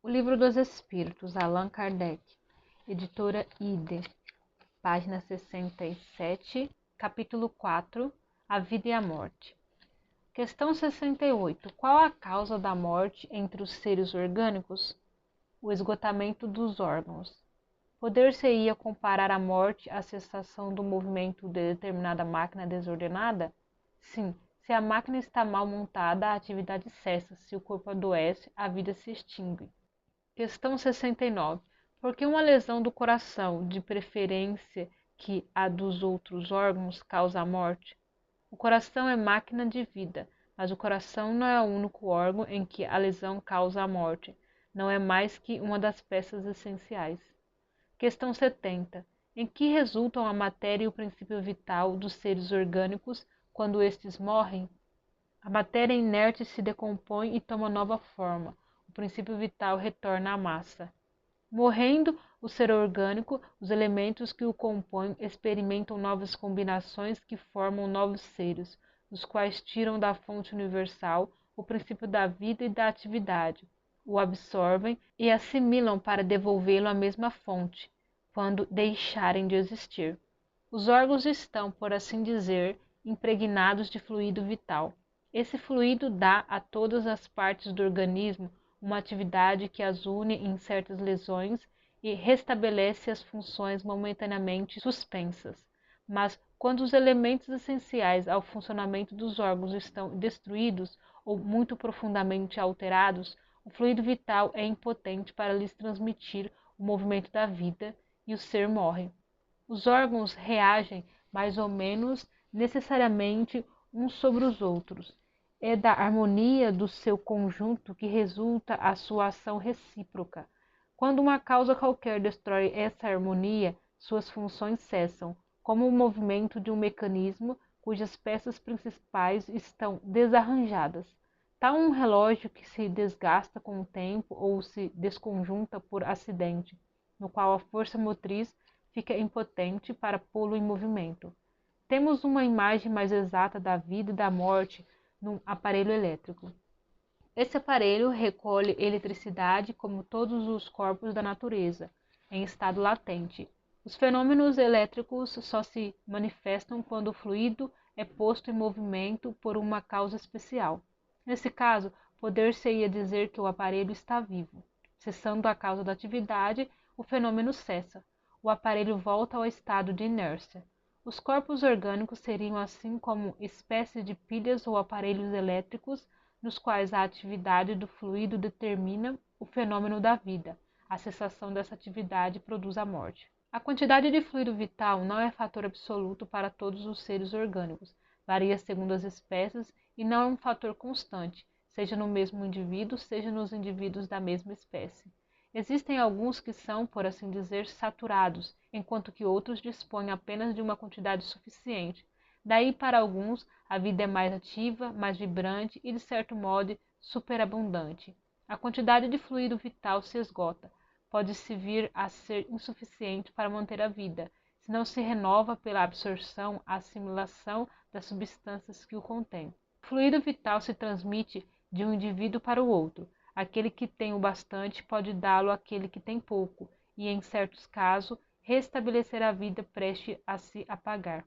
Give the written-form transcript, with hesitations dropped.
O Livro dos Espíritos, Allan Kardec, editora Ide, página 67, capítulo 4, A Vida e a Morte. Questão 68. Qual a causa da morte entre os seres orgânicos? O esgotamento dos órgãos. Poder-se-ia comparar a morte à cessação do movimento de determinada máquina desordenada? Sim, se a máquina está mal montada, a atividade cessa. Se o corpo adoece, a vida se extingue. Questão 69. Por que uma lesão do coração, de preferência que a dos outros órgãos, causa a morte? O coração é máquina de vida, mas o coração não é o único órgão em que a lesão causa a morte. Não é mais que uma das peças essenciais. Questão 70. Em que resultam a matéria e o princípio vital dos seres orgânicos quando estes morrem? A matéria inerte se decompõe e toma nova forma. O princípio vital retorna à massa. Morrendo o ser orgânico, os elementos que o compõem experimentam novas combinações que formam novos seres, os quais tiram da fonte universal o princípio da vida e da atividade, o absorvem e assimilam para devolvê-lo à mesma fonte, quando deixarem de existir. Os órgãos estão, por assim dizer, impregnados de fluido vital. Esse fluido dá a todas as partes do organismo uma atividade que as une em certas lesões e restabelece as funções momentaneamente suspensas. Mas, quando os elementos essenciais ao funcionamento dos órgãos estão destruídos ou muito profundamente alterados, o fluido vital é impotente para lhes transmitir o movimento da vida e o ser morre. Os órgãos reagem mais ou menos necessariamente uns sobre os outros. É da harmonia do seu conjunto que resulta a sua ação recíproca. Quando uma causa qualquer destrói essa harmonia, suas funções cessam, como o movimento de um mecanismo cujas peças principais estão desarranjadas. Tal um relógio que se desgasta com o tempo ou se desconjunta por acidente, no qual a força motriz fica impotente para pô-lo em movimento. Temos uma imagem mais exata da vida e da morte num aparelho elétrico. Esse aparelho recolhe eletricidade como todos os corpos da natureza, em estado latente. Os fenômenos elétricos só se manifestam quando o fluido é posto em movimento por uma causa especial. Nesse caso, poder-se-ia dizer que o aparelho está vivo. Cessando a causa da atividade, o fenômeno cessa. O aparelho volta ao estado de inércia. Os corpos orgânicos seriam assim como espécies de pilhas ou aparelhos elétricos nos quais a atividade do fluido determina o fenômeno da vida. A cessação dessa atividade produz a morte. A quantidade de fluido vital não é fator absoluto para todos os seres orgânicos. Varia segundo as espécies e não é um fator constante, seja no mesmo indivíduo, seja nos indivíduos da mesma espécie. Existem alguns que são, por assim dizer, saturados, enquanto que outros dispõem apenas de uma quantidade suficiente. Daí, para alguns, a vida é mais ativa, mais vibrante e, de certo modo, superabundante. A quantidade de fluido vital se esgota. Pode-se vir a ser insuficiente para manter a vida, se não se renova pela absorção, a assimilação das substâncias que o contêm. O fluido vital se transmite de um indivíduo para o outro. Aquele que tem o bastante pode dá-lo àquele que tem pouco, e, em certos casos, restabelecer a vida prestes a se apagar.